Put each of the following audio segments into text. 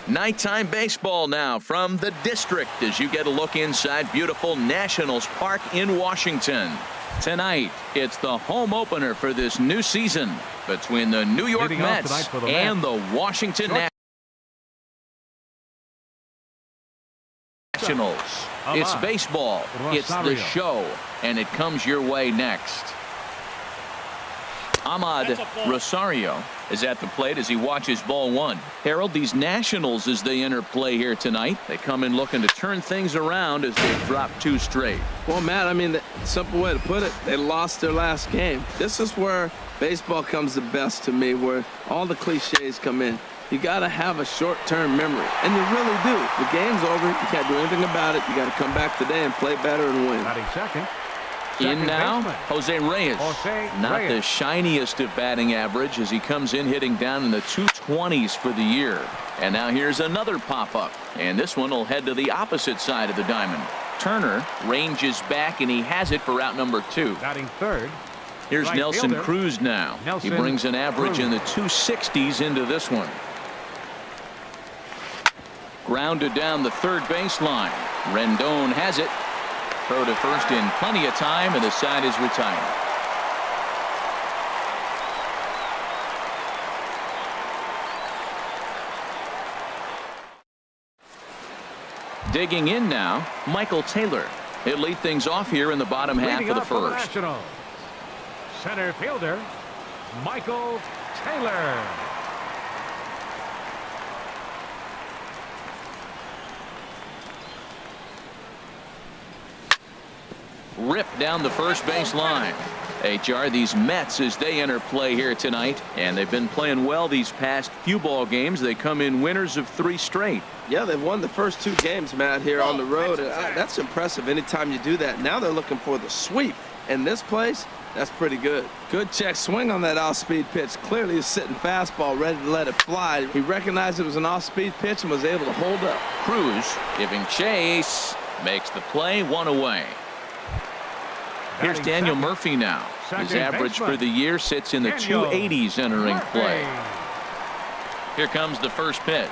Nighttime baseball now from the district as you get a look inside beautiful Nationals Park in Washington. Tonight, it's the home opener for this new season between the New York Mets and the Washington Nationals. It's baseball, it's the show, and it comes your way next. Ahmad Rosario is at the plate as he watches ball one. Harold, these Nationals, as they enter play here tonight, they come in looking to turn things around as they've dropped 2 straight. Well, Matt, I mean, the simple way to put it, they lost their last game. This is where baseball comes the best to me, where all the cliches come in. You got to have a short-term memory, and you really do. The game's over. You can't do anything about it. You got to come back today and play better and win. In now, Jose Reyes. Not the shiniest of batting average as he comes in hitting down in the 220s for the year. And now here's another pop-up. And this one will head to the opposite side of the diamond. Turner ranges back, and he has it for out number 2. Batting third. Here's Right Nelson fielder. Cruz now. He brings an average in the 260s into this one. Grounded down the third baseline. Rendon has it. Throw to first in plenty of time, and the side is retired. Digging in now, Michael Taylor. He'll lead things off here in the bottom half of the first. Center fielder, Michael Taylor. Ripped down the first base line. HR, these Mets, as they enter play here tonight, and they've been playing well these past few ball games. They come in winners of 3 straight. Yeah, they've won the first 2 games, Matt, here on the road. And that's impressive anytime you do that. Now they're looking for the sweep. And this place, that's pretty good. Good check swing on that off-speed pitch. Clearly he's sitting fastball, ready to let it fly. He recognized it was an off-speed pitch and was able to hold up. Cruz giving chase. Makes the play, 1 away. Here's Daniel Murphy now. His average for the year sits in the 280s entering play. Here comes the first pitch.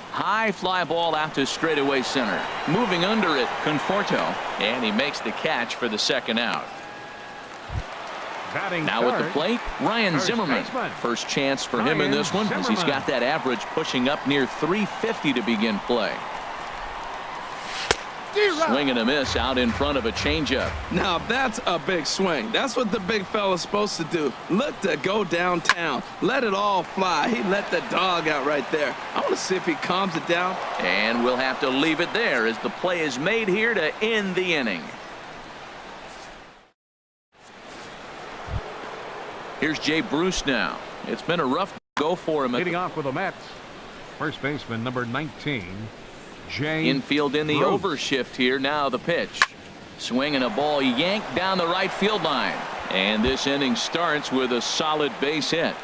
High fly ball out to straightaway center. Moving under it, Conforto, and he makes the catch for the second out. Now at the plate, Ryan Zimmerman. First chance for him in this one, as he's got that average pushing up near 350 to begin play. Swing and a miss out in front of a changeup. Now that's a big swing. That's what the big fella's supposed to do. Look to go downtown. Let it all fly. He let the dog out right there. I want to see if he calms it down. And we'll have to leave it there as the play is made here to end the inning. Here's Jay Bruce now. It's been a rough go for him. Leading off with the Mets, first baseman number 19. Infield in the overshift here. Now the pitch. Swinging a ball yanked down the right field line. And this inning starts with a solid base hit.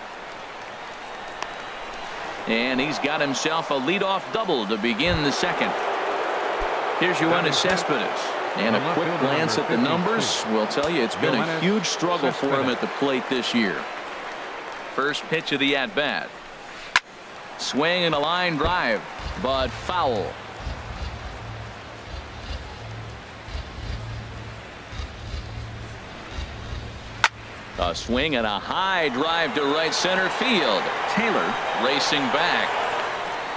And he's got himself a leadoff double to begin the second. Here's Yoenis Cespedes. And a quick glance at the numbers will tell you it's been a huge struggle for him at the plate this year. First pitch of the at-bat. Swing and a line drive, but foul. A swing and a high drive to right center field. Taylor racing back.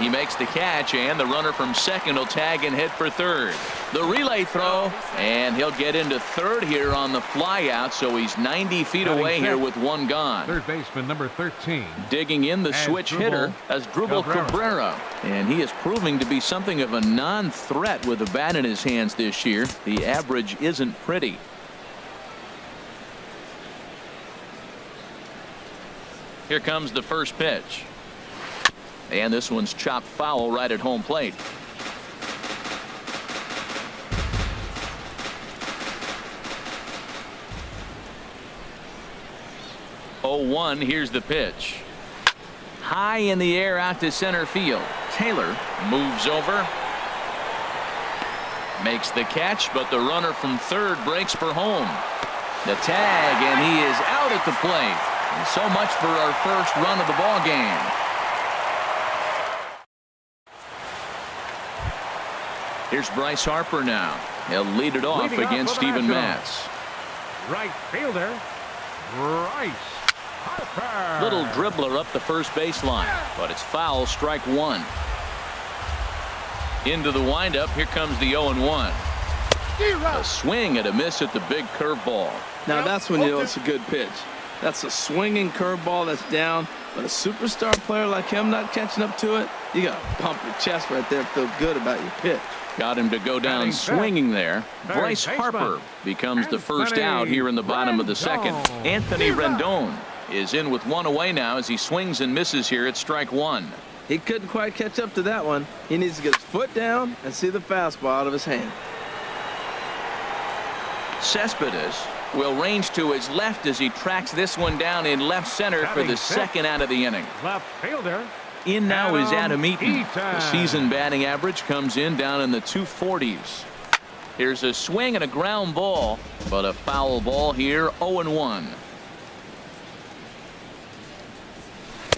He makes the catch, and the runner from second will tag and head for third. The relay throw, and he'll get into third here on the fly out, so he's 90 feet away here with 1 gone. Third baseman number 13. Digging in the switch hitter as Asdrubal Cabrera. And he is proving to be something of a non-threat with the bat in his hands this year. The average isn't pretty. Here comes the first pitch. And this one's chopped foul right at home plate. Oh, 1. Here's the pitch. High in the air out to center field. Taylor moves over. Makes the catch, but the runner from third breaks for home. The tag, and he is out at the plate. And so much for our first run of the ball game. Here's Bryce Harper now. He'll lead it off Leading against off for the Steven Nationals. Matz. Right fielder, Bryce Harper. Little dribbler up the first baseline, but it's foul, strike one. Into the windup, here comes the 0-1. A swing and a miss at the big curveball. Now that's when you know it's a good pitch. That's a swinging curveball that's down, but a superstar player like him not catching up to it, you got to pump your chest right there, feel good about your pitch. Got him to go down swinging there. Bryce Harper becomes the first out here in the bottom of the second. Anthony Rendon is in with one away now as he swings and misses here at strike one. He couldn't quite catch up to that one. He needs to get his foot down and see the fastball out of his hand. Cespedes will range to his left as he tracks this one down in left center for the second out of the inning. Left fielder. In now is Adam Eaton. Eaton. The season batting average comes in down in the 240s. Here's a swing and a ground ball, but a foul ball here, 0-1.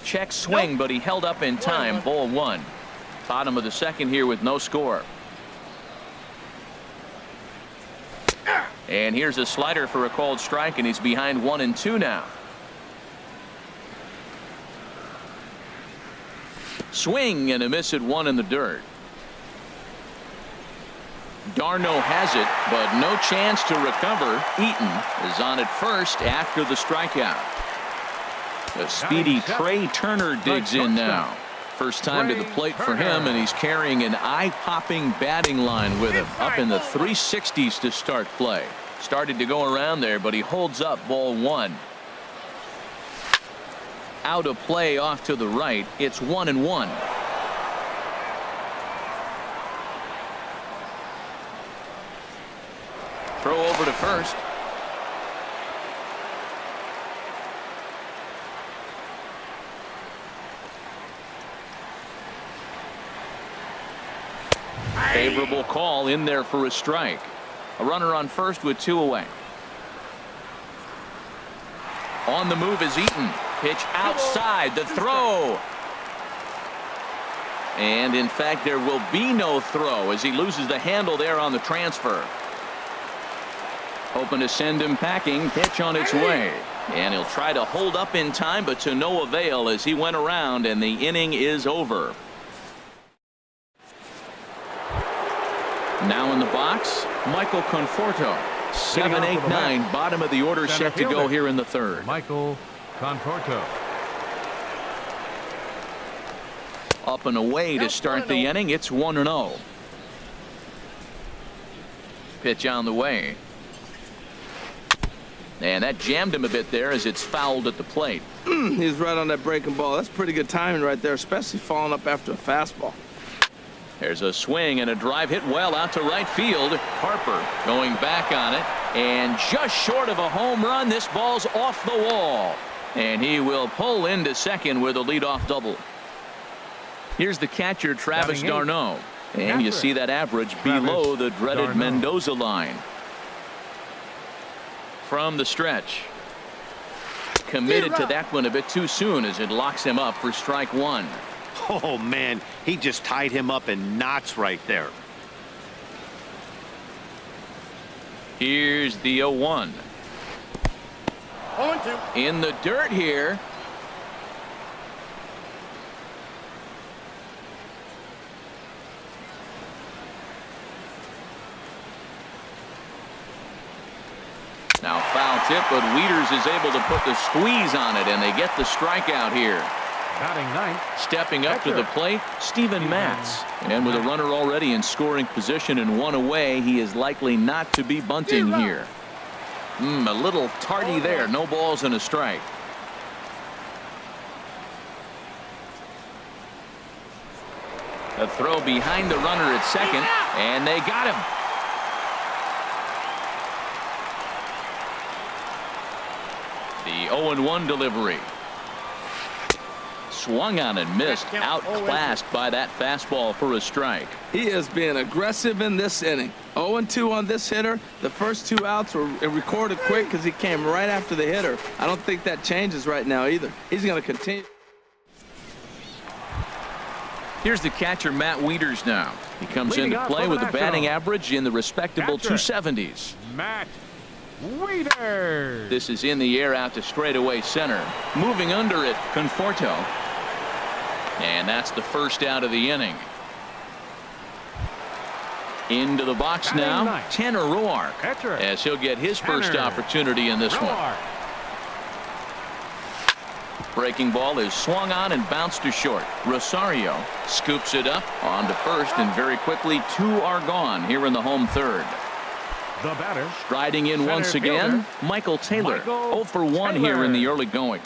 Check swing, but he held up in time, ball one. Bottom of the second here with no score. And here's a slider for a called strike, and he's behind 1-2 now. Swing and a miss at one in the dirt. Darno has it, but no chance to recover. Eaton is on at first after the strikeout. The speedy Trey Turner digs in now. First time to the plate for him, and he's carrying an eye-popping batting line with him. Up in the 360s to start play. Started to go around there, but he holds up, ball one. Out of play off to the right. It's 1-1. Throw over to first. Favorable call in there for a strike. A runner on first with two away. On the move is Eaton. Pitch outside, the throw. And in fact, there will be no throw as he loses the handle there on the transfer. Hoping to send him packing. Pitch on its way. And he'll try to hold up in time, but to no avail as he went around and the inning is over. Now in the box, Michael Conforto. 7, 8, 9, bottom of the order, set to go here in the third. Michael Conforto. Up and away to start the inning. It's 1-0. Pitch on the way. And that jammed him a bit there as it's fouled at the plate. He's right on that breaking ball. That's pretty good timing right there, especially falling up after a fastball. There's a swing and a drive hit well out to right field. Harper going back on it, and just short of a home run. This ball's off the wall, and he will pull into second with a leadoff double. Here's the catcher, Travis d'Arnaud, and you see that average below the dreaded Mendoza line. From the stretch, committed to that one a bit too soon as it locks him up for strike one. Oh, man, he just tied him up in knots right there. Here's the 0-1. 0-2. In the dirt here. Now foul tip, but Wieters is able to put the squeeze on it, and they get the strikeout here. Batting ninth. Stepping up to the plate, Steven Matz. And with a runner already in scoring position and one away, he is likely not to be bunting here. A little tardy there. No balls and a strike. A throw behind the runner at second, and they got him. The 0-1 delivery. Swung on and missed, outclassed by that fastball for a strike. He is being aggressive in this inning. 0-2 on this hitter. The first two outs were recorded quick because he came right after the hitter. I don't think that changes right now either. He's going to continue. Here's the catcher, Matt Wieters now. He comes Leading into off play for with the a batting Nationals, average in the respectable catcher, 270s. Matt Wieters. This is in the air out to straightaway center. Moving under it, Conforto. And that's the first out of the inning. Into the box Batting now, ninth, Tanner Roark, catcher, as he'll get his first Tanner opportunity in this one. Roark. Breaking ball is swung on and bounced to short. Rosario scoops it up on to first, and very quickly 2 are gone here in the home third. The batter, Striding in center once again, fielder, Michael Taylor. Michael 0 for 1 here Taylor. in the early going.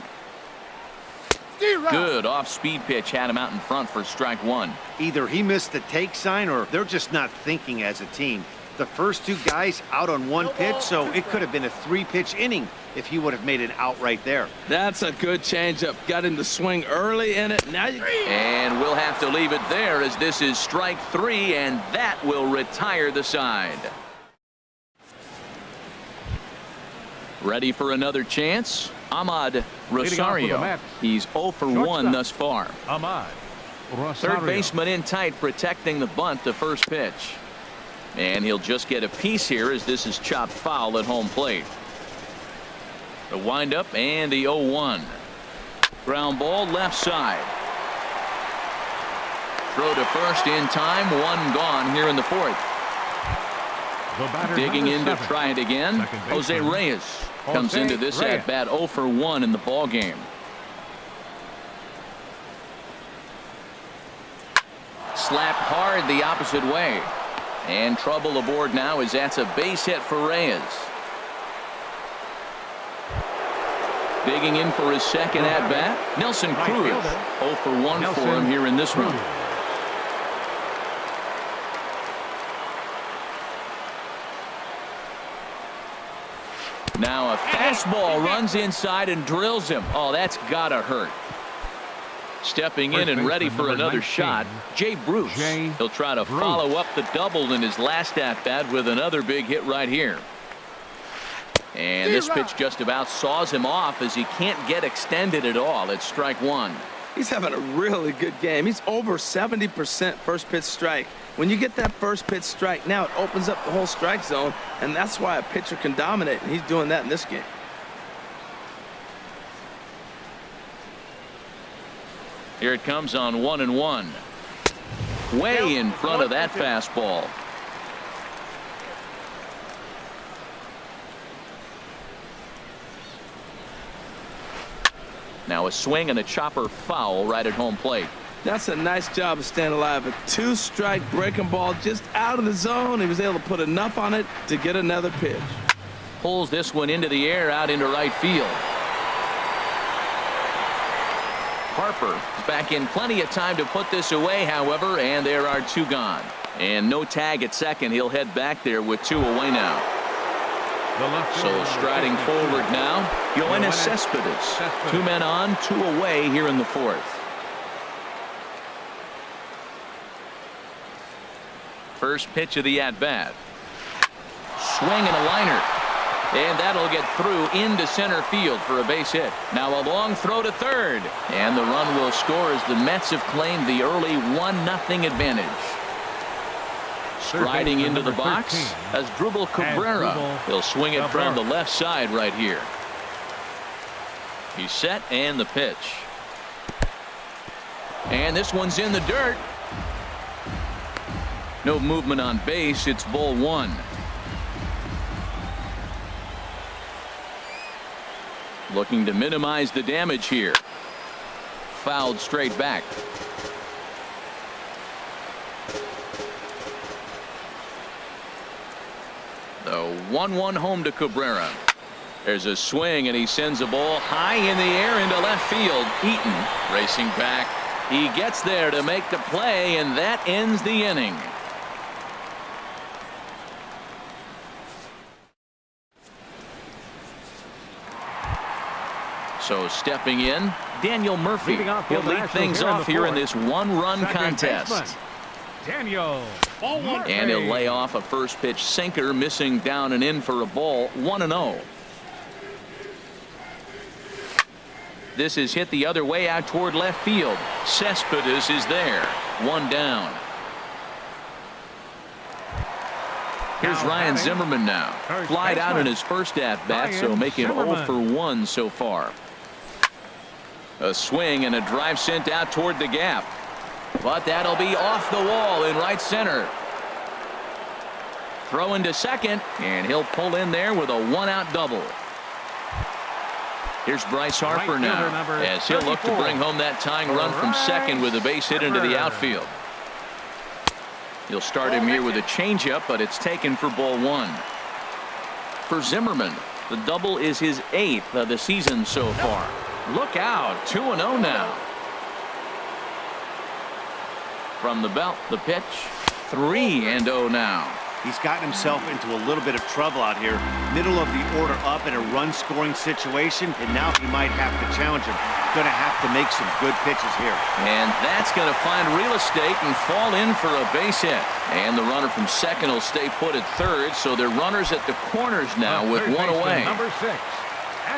Good off-speed pitch had him out in front for strike 1. Either he missed the take sign or they're just not thinking as a team. The first 2 guys out on 1 pitch, so it could have been a 3-pitch inning if he would have made it out right there. That's a good changeup. Got him to swing early in it. Now you... And we'll have to leave it there, as this is strike 3, and that will retire the side. Ready for another chance? Ahmad Rosario. Mets, He's 0 for 1 shortstop, thus far. Ahmad Rosario. Third baseman in tight, protecting the bunt to first pitch. And he'll just get a piece here, as this is chopped foul at home plate. The windup and the 0-1. Ground ball left side. Throw to first in time. 1 gone here in the fourth. The batter, Digging in to number 7, try it again. second Jose baseman, Reyes comes Jose into this Reyes. at bat 0 for 1 in the ball game. Slapped hard the opposite way. And trouble aboard now, as that's a base hit for Reyes. Digging in for his second at bat, Nelson Right Cruz. fielder, 0 for 1 for Nelson him here in this one. Cruz. Now a fastball runs inside and drills him. Oh, that's gotta hurt. Stepping in First and ready baseman for number another 19, shot, Jay Bruce. Jay He'll try to Bruce. follow up the double in his last at-bat with another big hit right here. And this pitch just about saws him off, as he can't get extended at all. It's strike 1. He's having a really good game. He's over 70% first pitch strike. When you get that first pitch strike, now it opens up the whole strike zone, and that's why a pitcher can dominate, and he's doing that in this game. Here it comes on 1-1. Way in front of that fastball. Now a swing and a chopper foul right at home plate. That's a nice job of staying alive. A 2-strike breaking ball just out of the zone. He was able to put enough on it to get another pitch. Pulls this one into the air out into right field. Harper is back in plenty of time to put this away, however, and there are 2 gone. And no tag at second. He'll head back there with 2 away now. The left So fielder, striding forward now, Yoenis Cespedes. 2 men on, 2 away here in the fourth. First pitch of the at-bat. Swing and a liner. And that'll get through into center field for a base hit. Now a long throw to third. And the run will score, as the Mets have claimed the early 1-0 advantage. Striding into the box as Drupal Cabrera. He'll swing it from the left side right here. He's set, and the pitch. And this one's in the dirt. No movement on base. It's ball 1. Looking to minimize the damage here. Fouled straight back. The 1-1 home to Cabrera. There's a swing, and he sends a ball high in the air into left field. Eaton racing back. He gets there to make the play, and that ends the inning. So stepping in, Daniel Murphy. Leading off He'll for the lead Nationals things here in off the here in fourth. this 1-run Second contest. baseman, Daniel Murphy. And he'll lay off a first pitch sinker, missing down and in for a ball. 1-0. This is hit the other way out toward left field. Cespedes is there. One down. Here's Ryan Zimmerman now. Flied out in his first at-bat, so make him 0 for 1 so far. A swing and a drive sent out toward the gap. But that'll be off the wall in right center. Throw into second, and he'll pull in there with a one-out double. Here's Bryce Harper now, as he'll look to bring home that tying run from second with a base hit into the outfield. He'll start him here with a changeup, but it's taken for ball one. For Zimmerman, the double is his 8th of the season so far. Look out, 2-0 now. From the belt, the pitch, 3-0 now. He's gotten himself into a little bit of trouble out here. Middle of the order up in a run-scoring situation, and now he might have to challenge him. Going to have to make some good pitches here. And that's going to find real estate and fall in for a base hit. And the runner from second will stay put at third, so they're runners at the corners now with one away. Number 6.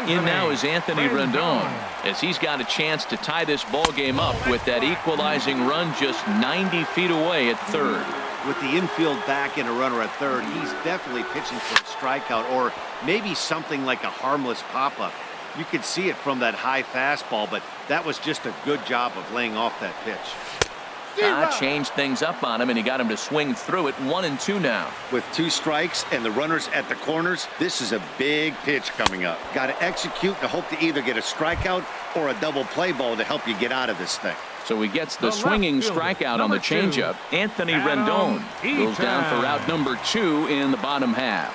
In now is Anthony Rendon, as he's got a chance to tie this ball game up with that equalizing run just 90 feet away at third. With the infield back and a runner at third, he's definitely pitching for a strikeout or maybe something like a harmless pop-up. You could see it from that high fastball, but that was just a good job of laying off that pitch. Changed things up on him, and he got him to swing through it. 1-2 now. With 2 strikes and the runners at the corners, this is a big pitch coming up. Got to execute and hope to either get a strikeout or a double play ball to help you get out of this thing. So he gets the swinging strikeout on the changeup. Anthony Rendon goes down for out number 2 in the bottom half.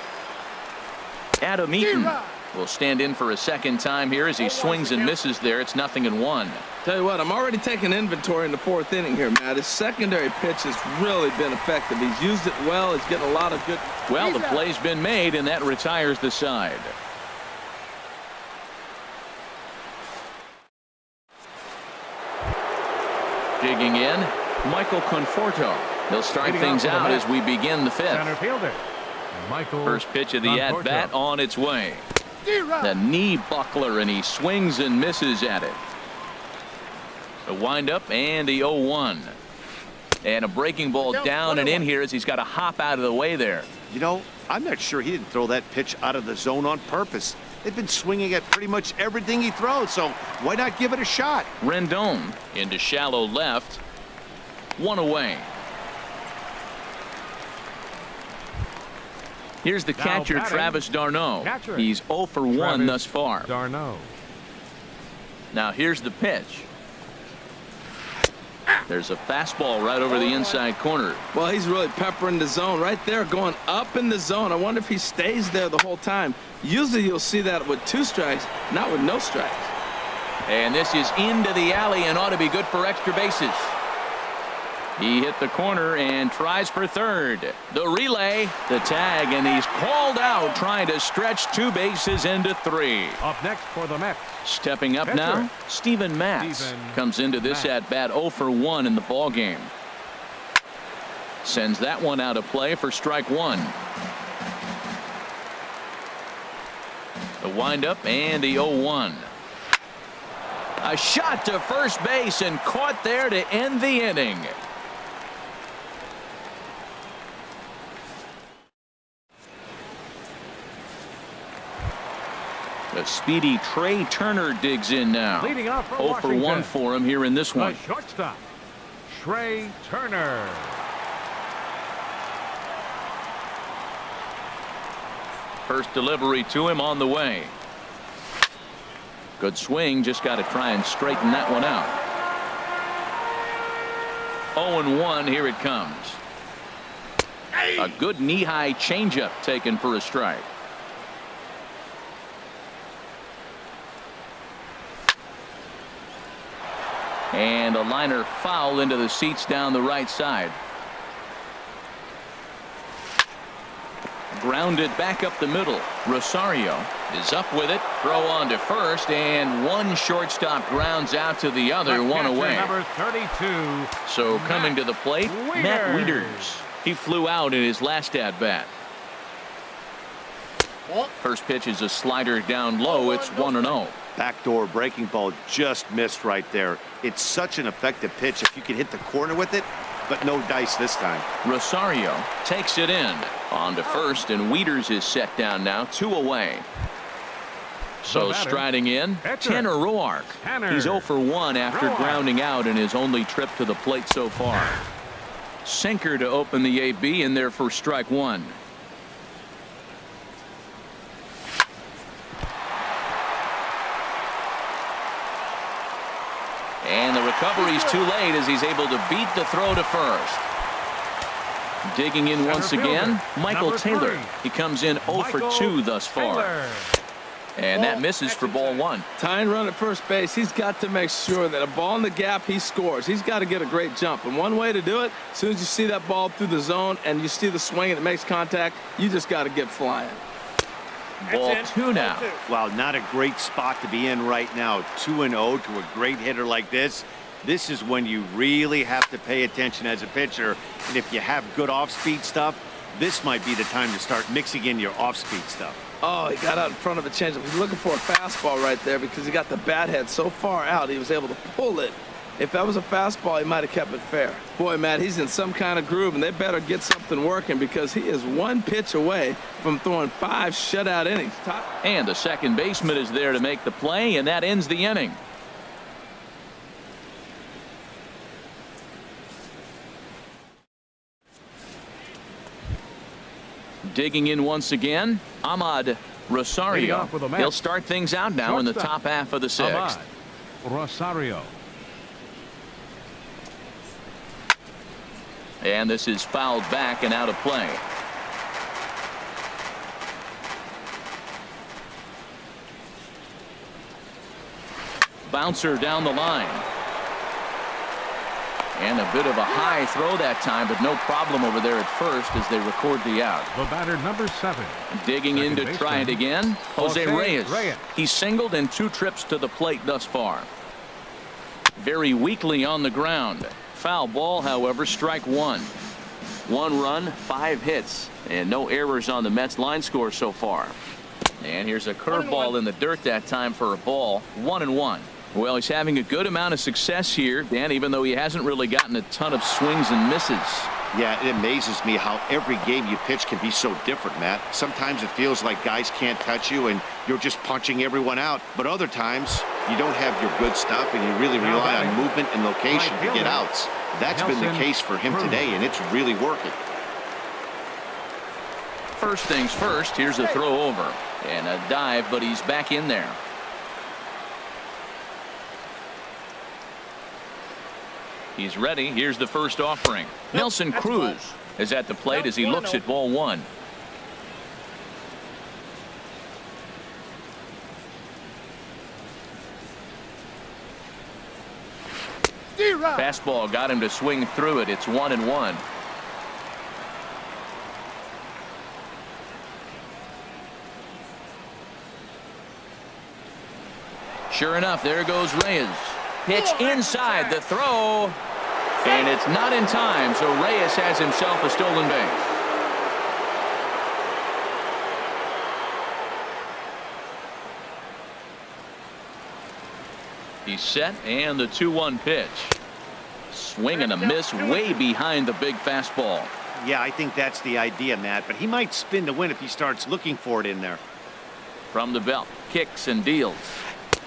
Adam Eaton will stand in for a second time here as he swings and misses there. It's 0-1. Tell you what, I'm already taking inventory in the 4th inning here, Matt. His secondary pitch has really been effective. He's used it well. He's getting a lot of good. Well, the play's been made, and that retires the side. Digging in, Michael Conforto. He'll start things out as we begin the 5th. Center fielder, Michael First pitch of the Conforto. at-bat on its way. The knee buckler, and he swings and misses at it. A windup and the 0-1. And a breaking ball down and in here as he's got to hop out of the way there. You know, I'm not sure he didn't throw that pitch out of the zone on purpose. They've been swinging at pretty much everything he throws, so why not give it a shot? Rendon into shallow left. 1 away. Here's the catcher, batting, Travis d'Arnaud. catcher, He's 0 for 1 Travis thus far. d'Arnaud. Now here's the pitch. There's a fastball right over the inside corner. Well, he's really peppering the zone right there, going up in the zone. I wonder if he stays there the whole time. Usually you'll see that with 2 strikes, not with no strikes. And this is into the alley and ought to be good for extra bases. He hit the corner and tries for third. The relay, the tag, and he's called out trying to stretch 2 bases into 3. Up next for the Mets. Stepping up Pitcher. now, Steven Matz comes into this at-bat 0 for 1 in the ballgame. Sends that one out of play for strike 1. The windup and the 0-1. A shot to first base and caught there to end the inning. The speedy Trey Turner digs in now. Leading off for 0 for 1 for him here in this one. The shortstop, Trey Turner. First delivery to him on the way. Good swing, just got to try and straighten that one out. 0-1, here it comes. A good knee-high changeup taken for a strike. And a liner foul into the seats down the right side. Grounded back up the middle. Rosario is up with it. Throw on to first, and one shortstop grounds out to the other, one away. Number 32. So coming to the plate, Matt Wieters. He flew out in his last at bat. First pitch is a slider down low. It's 1-0. Backdoor breaking ball just missed right there. It's such an effective pitch if you can hit the corner with it, but no dice this time. Rosario takes it in. On to first, and Wieters is set down now, 2 away. So striding in, Tanner Roark. He's 0 for 1 after grounding out in his only trip to the plate so far. Sinker to open the AB, and there for strike 1. And the recovery's too late as he's able to beat the throw to first. Digging in once again, Michael Taylor. He comes in 0 for 2 thus far. And that misses for ball 1. Tying run at first base, he's got to make sure that a ball in the gap, he scores. He's got to get a great jump. And one way to do it, as soon as you see that ball through the zone and you see the swing and it makes contact, you just got to get flying. Ball 2 now. Wow, not a great spot to be in right now. 2-0 to a great hitter like this. This is when you really have to pay attention as a pitcher. And if you have good off-speed stuff, this might be the time to start mixing in your off-speed stuff. Oh, he got out in front of a changeup. He's looking for a fastball right there because he got the bat head so far out he was able to pull it. If that was a fastball, he might have kept it fair. Boy, Matt, he's in some kind of groove, and they better get something working because he is 1 pitch away from throwing 5 shutout innings. And the second baseman is there to make the play, and that ends the inning. Digging in once again, Ahmad Rosario. He'll start things out now in the top half of the 6th. Ahmad Rosario. And this is fouled back and out of play. Bouncer down the line. And a bit of a high throw that time, but no problem over there at first as they record the out. The batter, number 7. Digging in to try it again, Jose Reyes. He's singled in 2 trips to the plate thus far. Very weakly on the ground. Foul ball, however, strike 1. 1 run, 5 hits, and no errors on the Mets line score so far. And here's a curveball in the dirt that time for a ball. 1-1. Well, he's having a good amount of success here, Dan, even though he hasn't really gotten a ton of swings and misses. Yeah, it amazes me how every game you pitch can be so different, Matt. Sometimes it feels like guys can't touch you and you're just punching everyone out. But other times, you don't have your good stuff and you really rely on movement and location to get outs. That's been the case for him today, and it's really working. First things first, here's a throw over. And a dive, but he's back in there. He's ready. Here's the first offering. Nelson Cruz is at the plate as he looks at ball 1. Fastball got him to swing through it. It's 1-1. Sure enough, there goes Reyes. Pitch inside, the throw, and it's not in time, so Reyes has himself a stolen base. He's set, and the 2-1 pitch. Swing and a miss way behind the big fastball. Yeah, I think that's the idea, Matt, but he might spin to win if he starts looking for it in there. From the belt, kicks and deals.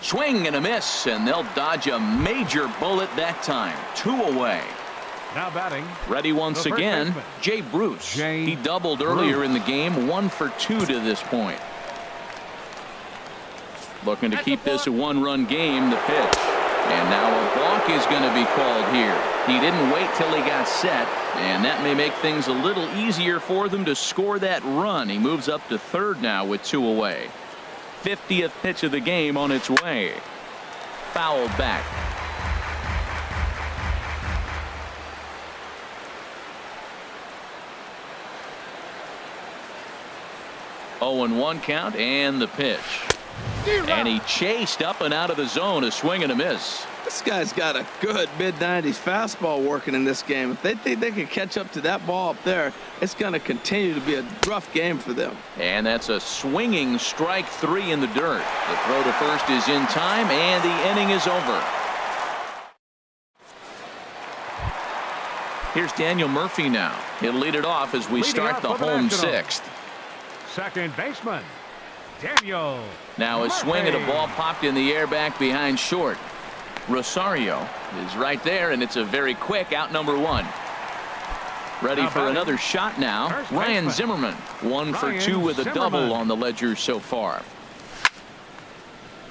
Swing and a miss, and they'll dodge a major bullet that time. 2 away. Now batting. Ready once again, baseman, Jay Bruce. He doubled earlier in the game, 1 for 2 to this point. Looking to keep this a 1-run game, the pitch. And now a balk is going to be called here. He didn't wait till he got set, and that may make things a little easier for them to score that run. He moves up to third now with 2 away. 50th pitch of the game on its way. Fouled back. Oh, and 1 count, and the pitch. And he chased up and out of the zone, a swing and a miss. This guy's got a good mid-90s fastball working in this game. If they think they can catch up to that ball up there, it's going to continue to be a rough game for them. And that's a swinging strike 3 in the dirt. The throw to first is in time, and the inning is over. Here's Daniel Murphy now. He'll lead it off as we start the home 6th. Second baseman, Daniel. Now a swing at a ball popped in the air back behind short. Rosario is right there, and it's a very quick out, number 1. Ready for another shot now. Ryan Zimmerman, 1 for 2 with a double on the ledger so far.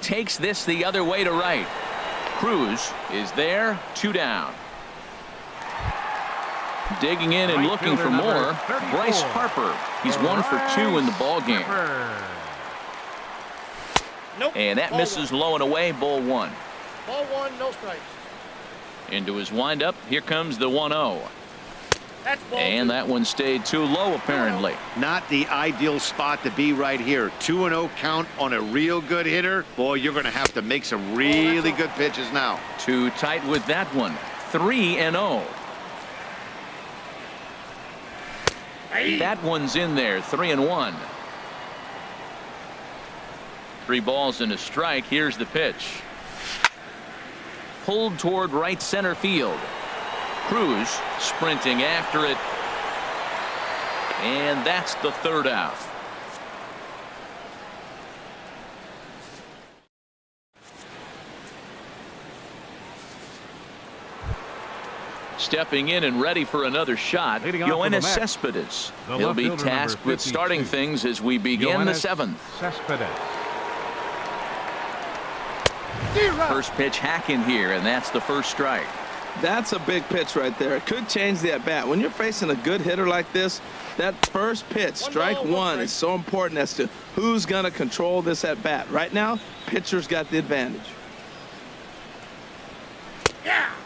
Takes this the other way to right. Cruz is there, 2 down. Digging in and looking for more, Bryce Harper. He's 1 for 2 in the ball game. And that misses low and away, ball 1. Ball 1, no strikes. Into his windup, here comes the 1-0. That's ball And 2. that one stayed too low, apparently. Not the ideal spot to be right here. 2-0 count on a real good hitter. Boy, you're going to have to make some really good pitches now. Too tight with that one. 3-0. That one's in there. 3-1. 3 balls and a strike. Here's the pitch. Pulled toward right center field. Cruz sprinting after it. And that's the 3rd out. Stepping in and ready for another shot, Yoenis Cespedes. He'll be tasked with starting things as we begin the 7th. First pitch hack in here, and that's the first strike. That's a big pitch right there. It could change the at-bat. When you're facing a good hitter like this, that first pitch, strike 1, is so important as to who's going to control this at-bat. Right now, pitcher's got the advantage.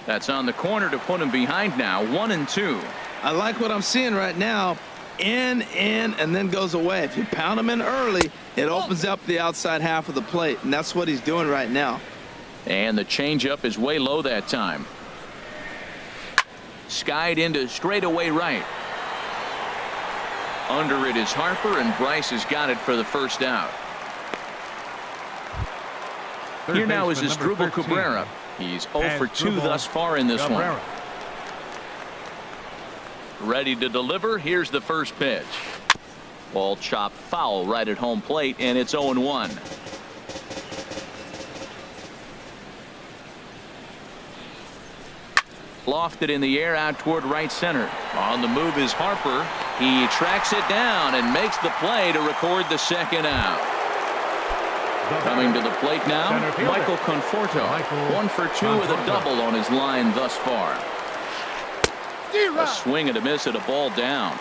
That's on the corner to put him behind now. 1-2. I like what I'm seeing right now. In, and then goes away. If you pound him in early, it opens up the outside half of the plate, and that's what he's doing right now. And the changeup is way low that time. Skied into straightaway right. Under it is Harper, and Bryce has got it for the first out. Here now is Asdrubal Cabrera. He's 0 for 2 thus far in this one. Ready to deliver. Here's the first pitch. Ball chopped foul right at home plate, and it's 0-1. Lofted in the air out toward right center. On the move is Harper. He tracks it down and makes the play to record the 2nd out. Coming to the plate now, Michael Conforto. 1 for 2 with a double on his line thus far. A swing and a miss at a ball down.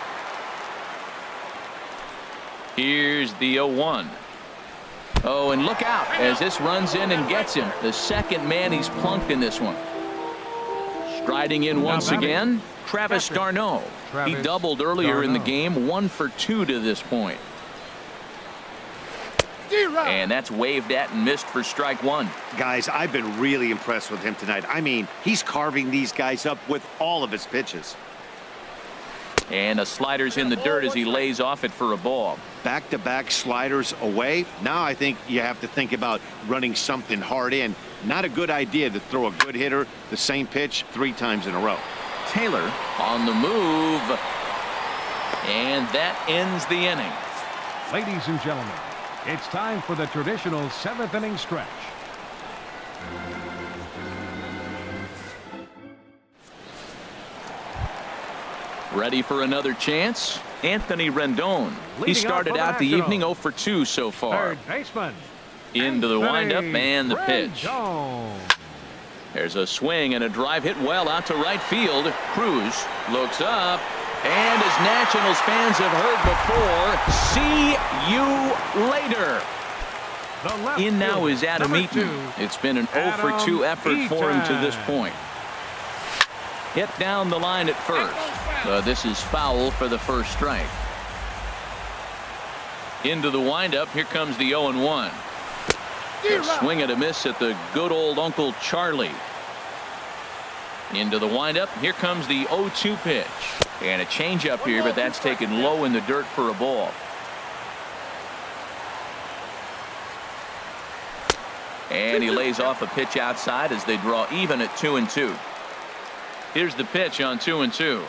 Here's the 0-1. Oh, and look out as this runs in and gets him. The 2nd man he's plunked in this one. Striding in once again, Travis d'Arnaud. He doubled earlier in the game. 1 for 2 to this point. And that's waved at and missed for strike 1. Guys, I've been really impressed with him tonight. I mean, he's carving these guys up with all of his pitches. And a slider's in the dirt as he lays off it for a ball. Back-to-back sliders away. Now I think you have to think about running something hard in. Not a good idea to throw a good hitter the same pitch 3 times in a row. Taylor on the move. And that ends the inning. Ladies and gentlemen, it's time for the traditional 7th inning stretch. Ready for another chance? Anthony Rendon. He started out the evening 0 for 2 so far. Third baseman. Into the windup and the pitch. Rendon. There's a swing and a drive hit well out to right field. Cruz looks up, and as Nationals fans have heard before, see you later. In now is Adam Eaton. It's been an 0 for 2 effort for him to this point. Hit down the line at first. This is foul for the first strike. Into the windup. Here comes the 0-1. A swing and a miss at the good old Uncle Charlie. Into the windup. Here comes the 0-2 pitch. And a changeup here, but that's taken low in the dirt for a ball. And he lays off a pitch outside as they draw even at 2-2. Here's the pitch on 2-2.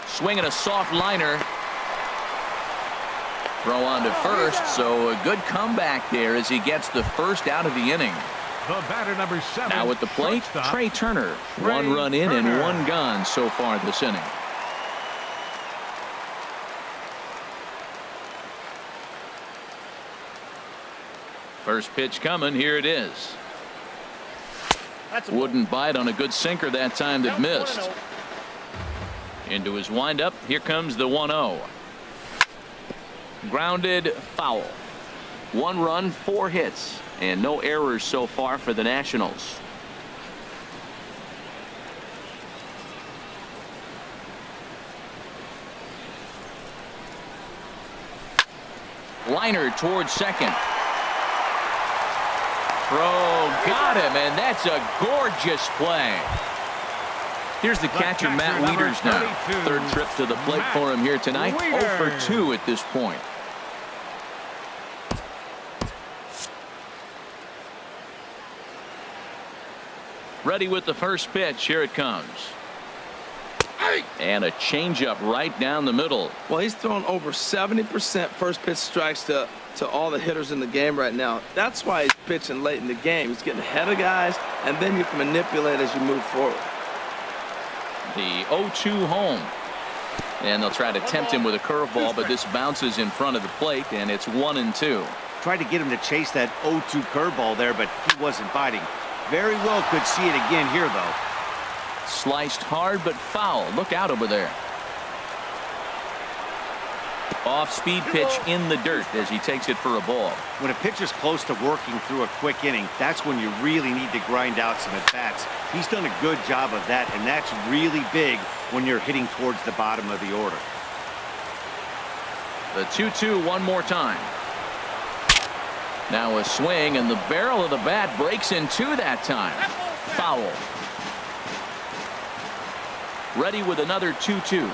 Swinging a soft liner. Throw on to first, so a good comeback there as he gets the first out of the inning. The batter, number 7. Now at the plate, shortstop, Trey Turner. Trey One run in Turner. and one gone so far this inning. First pitch coming. Here it is. That's a ball. Wouldn't bite on a good sinker that time that Count missed. 1-0. Into his windup. Here comes the 1-0. Grounded foul. 1 run, 4 hits, and no errors so far for the Nationals. Liner towards second. Throw got him, and that's a gorgeous play. Here's the catcher, Matt number Wieters now. 32, Third trip to the plate Matt for him here tonight. 0 for Wieters. 2 at this point. Ready with the first pitch. Here it comes. And a changeup right down the middle. Well, he's thrown over 70% first pitch strikes to all the hitters in the game right now. That's why he's pitching late in the game. He's getting ahead of guys, and then you can manipulate as you move forward. The 0-2 home. And they'll try to tempt him with a curveball, but this bounces in front of the plate, and it's 1-2. Tried to get him to chase that 0-2 curveball there, but he wasn't biting. Very well could see it again here, though. Sliced hard but foul. Look out over there. Off-speed pitch in the dirt as he takes it for a ball. When a pitcher's close to working through a quick inning, that's when you really need to grind out some at-bats. He's done a good job of that, and that's really big when you're hitting towards the bottom of the order. The 2-2 one more time. Now a swing, and the barrel of the bat breaks in two that time. Foul. Ready with another 2-2.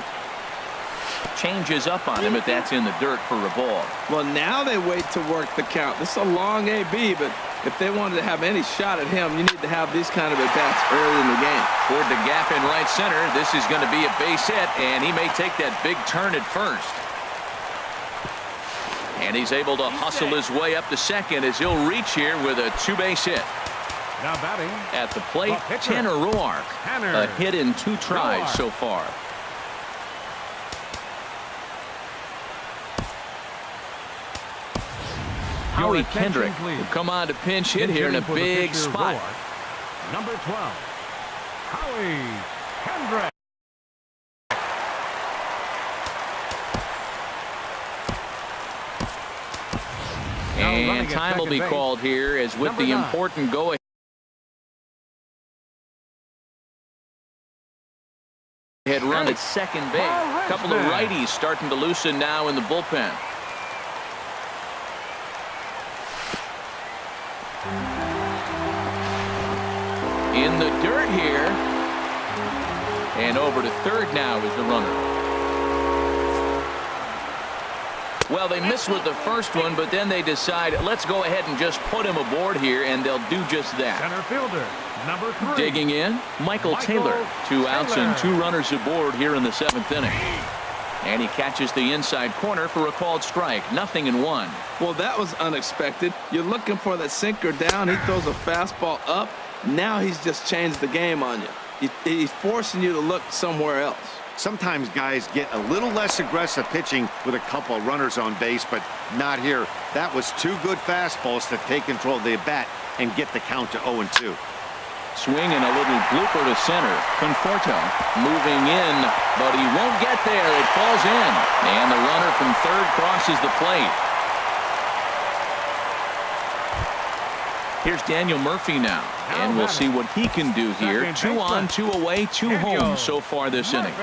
Changes up on him, but that's in the dirt for a ball. Well, now they wait to work the count. This is a long AB, but if they wanted to have any shot at him, you need to have these kind of at-bats early in the game. Toward the gap in right center. This is going to be a base hit, and he may take that big turn at first. And he's able to hustle his way up to second as he'll reach here with a 2-base hit. Now batting At the plate, the pitcher, Tanner Roark. Tanner A hit in 2 tries Roark. so far. Howie attention, Kendrick please. will come on to pinch hit here in a Hitting for the big pitcher, spot. Roark. Number 12, Howie Kendrick. Now running And at time will second be base. called here as with Number the 9. important go-ahead run at second base. A couple of righties starting to loosen now in the bullpen. In the dirt here. And over to third now is the runner. Well, they miss with the first one, but then they decide, let's go ahead and just put him aboard here, and they'll do just that. Center fielder, number 3. Digging in, Michael Taylor. 2 outs and 2 runners aboard here in the 7th inning. And he catches the inside corner for a called strike. 0-1. Well, that was unexpected. You're looking for that sinker down. He throws a fastball up. Now he's just changed the game on you. He's forcing you to look somewhere else. Sometimes guys get a little less aggressive pitching with a couple of runners on base, but not here. That was 2 good fastballs to take control of the bat and get the count to 0-2. Swing and a little blooper to center. Conforto moving in, but he won't get there. It falls in. And the runner from third crosses the plate. Here's Daniel Murphy now. And we'll see what he can do here. 2 on, 2 away, 2 home so far this inning.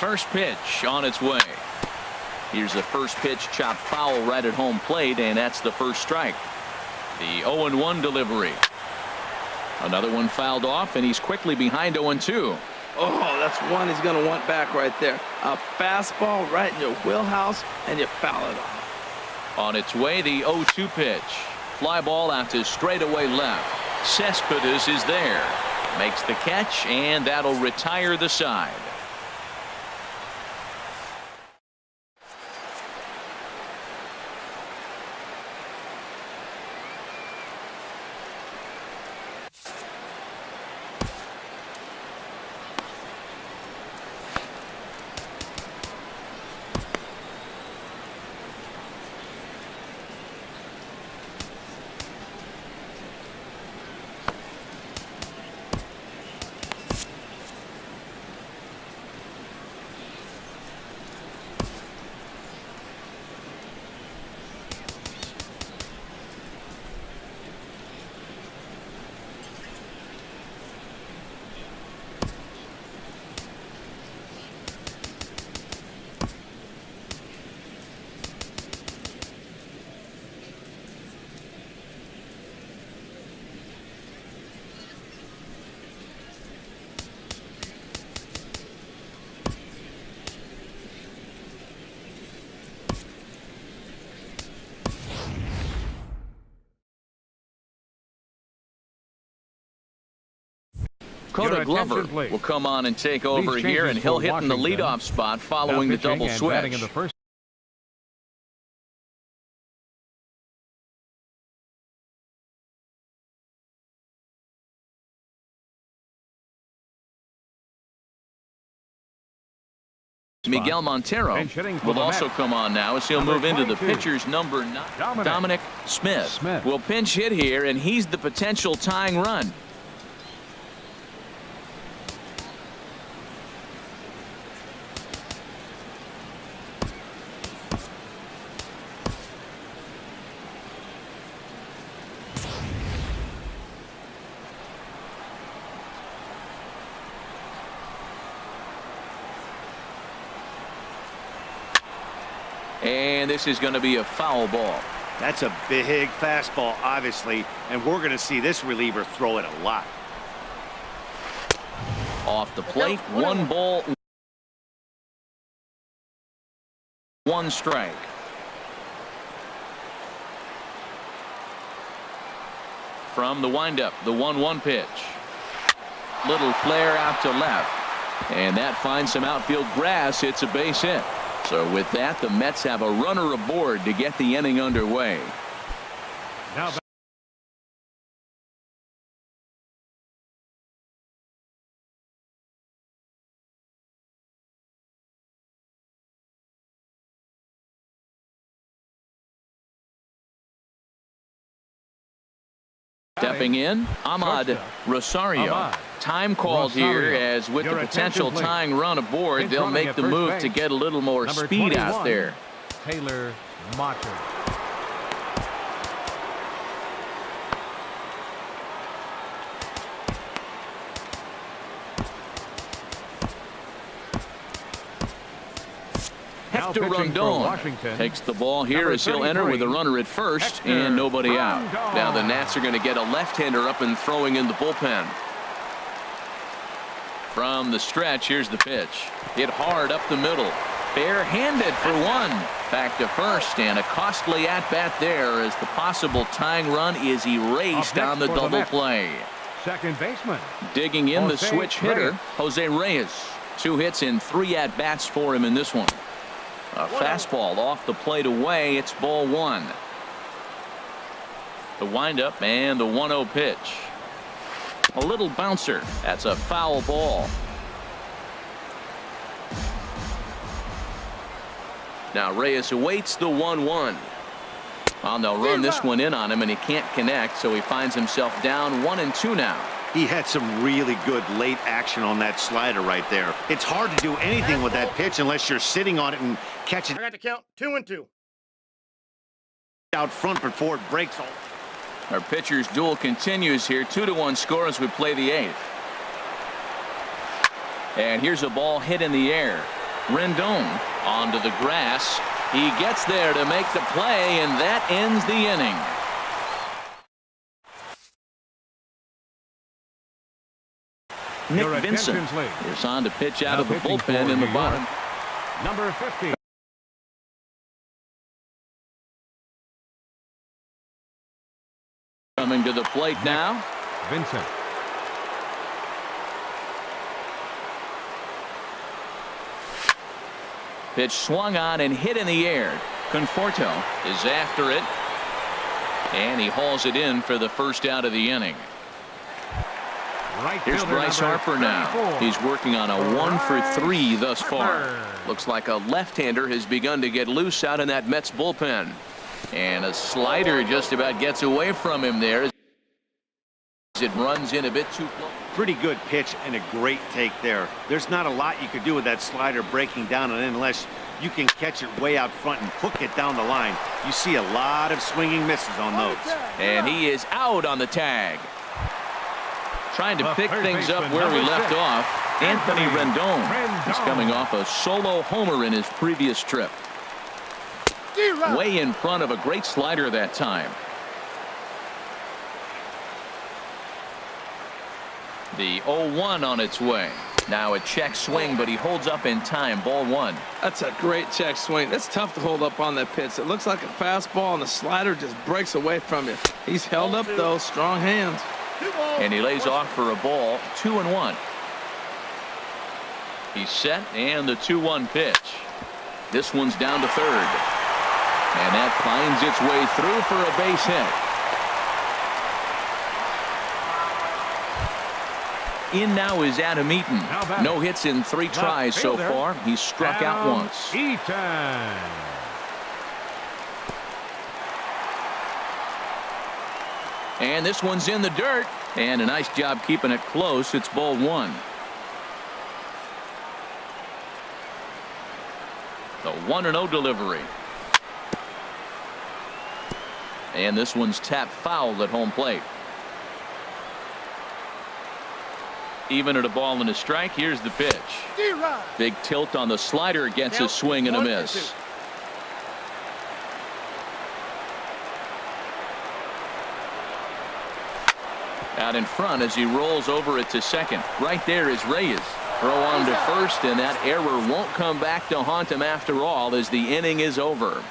First pitch on its way. Here's the first pitch, chopped foul right at home plate, and that's the first strike. The 0-1 delivery. Another one fouled off, and he's quickly behind 0-2. Oh, that's one he's going to want back right there. A fastball right in your wheelhouse, and you foul it off. On its way, the 0-2 pitch. Fly ball out to straightaway left. Cespedes is there. Makes the catch, and that'll retire the side. Coda Glover will come on and take over here, and he'll hit in the leadoff spot following the double switch. Miguel Montero will also come on now as he'll move into the pitcher's number 9. Dominic Smith will pinch hit here, and he's the potential tying run. And this is going to be a foul ball. That's a big fastball, obviously, and we're going to see this reliever throw it a lot. Off the plate, 1 ball, 1 strike. From the windup, the 1-1 pitch. Little flare out to left. And that finds some outfield grass. It's a base hit. So with that, the Mets have a runner aboard to get the inning underway. Now stepping in, Ahmad Rosario. Time called here, as with the potential tying run aboard, they'll make the move to get a little more speed out there. Taylor Motter. Hector Rondon takes the ball here as he'll enter with a runner at first and nobody out. Now the Nats are going to get a left-hander up and throwing in the bullpen. From the stretch, here's the pitch. Hit hard up the middle. Barehanded for 1. Back to first, and a costly at-bat there as the possible tying run is erased on the double play. Second baseman. Digging in the switch hitter, Jose Reyes. 2 hits and 3 at-bats for him in this one. A fastball off the plate away. It's ball 1. The windup and the 1-0 pitch. A little bouncer. That's a foul ball. Now Reyes awaits the 1-1. Well, they'll run this one in on him, and he can't connect, so he finds himself down 1-2 now. He had some really good late action on that slider right there. It's hard to do anything with that pitch unless you're sitting on it and catching I got to count 2-2. out front before it breaks. Our pitcher's duel continues here. 2-1 score as we play the 8th. And here's a ball hit in the air. Rendon onto the grass. He gets there to make the play, and that ends the inning. Nick Your Vincent attention, please. is on to pitch out Now of the pitching bullpen for in the New bottom. York, number 50. Coming to the plate now. Vincent. Pitch swung on and hit in the air. Conforto is after it, and he hauls it in for the first out of the inning. Right Here's fielder, Bryce number Harper now. 34. He's working on a 1-for-3 thus far. Harper. Looks like a left-hander has begun to get loose out in that Mets bullpen. And a slider just about gets away from him there as it runs in a bit too close. Pretty good pitch and a great take there. There's not a lot you could do with that slider breaking down and in unless you can catch it way out front and hook it down the line. You see a lot of swinging misses on those. And he is out on the tag. Trying to The pick third things up baseman, where we number left 6, off. Anthony Rendon. He's Rendon. coming off a solo homer in his previous trip. Way in front of a great slider that time. The 0-1 on its way. Now a check swing, but he holds up in time. Ball 1. That's a great check swing. That's tough to hold up on that pitch. It looks like a fastball, and the slider just breaks away from you. He's held up, though. Strong hands. And he lays off for a ball. 2-1. He's set, and the 2-1 pitch. This one's down to third. And that finds its way through for a base hit. In now is Adam Eaton. No hits in 3 tries so far. He's struck out once. Eaton. And this one's in the dirt. And a nice job keeping it close. It's ball 1. The 1-0 delivery. And this one's tapped foul at home plate. Even at a ball and a strike. Here's the pitch. Big tilt on the slider, gets a swing and a miss. Out in front as he rolls over it to second. Right there is Reyes. Throw on to first, and that error won't come back to haunt him after all as the inning is over.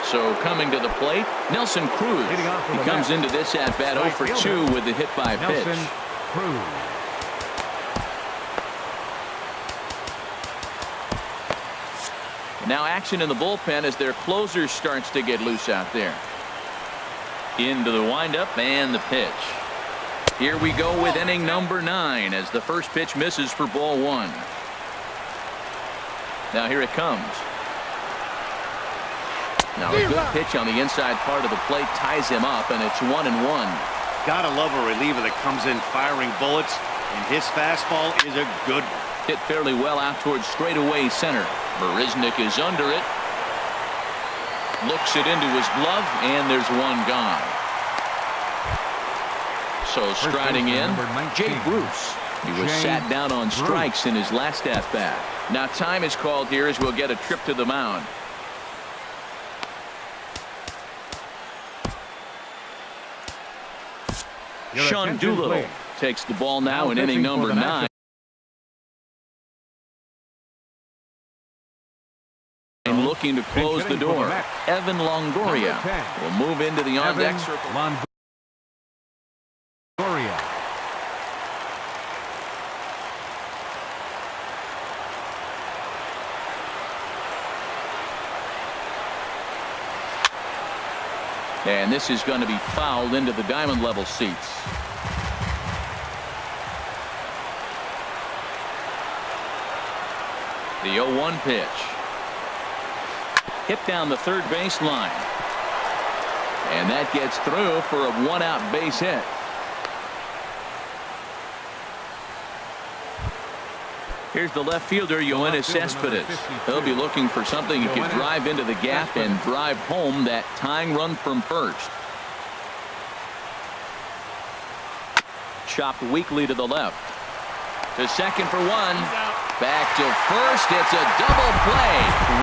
So coming to the plate, Nelson Cruz. He comes into this at bat 0 for 2 with the hit by pitch. Nelson Cruz. Now action in the bullpen as their closer starts to get loose out there. Into the windup and the pitch. Here we go with inning number 9 as the first pitch misses for ball 1. Now here it comes. Now a good pitch on the inside part of the plate ties him up, and it's 1-1. Gotta love a reliever that comes in firing bullets, and his fastball is a good one. Hit fairly well out towards straightaway center. Marisnick is under it. Looks it into his glove, and there's one gone. So striding in, Jay Bruce. He was sat down on strikes in his last at-bat. Now time is called here as we'll get a trip to the mound. Sean Doolittle takes the ball now in inning number 9. And looking to close the door. Evan Longoria will move into the on-deck circle. Longoria. And this is going to be fouled into the diamond level seats. The 0-1 pitch. Hit down the third baseline. And that gets through for a 1-out base hit. Here's the left fielder, Yoenis Cespedes. He'll be looking for something he can drive into the gap and drive home that tying run from first. chopped weakly to the left. To second for one. He's out. Back to first. It's a double play.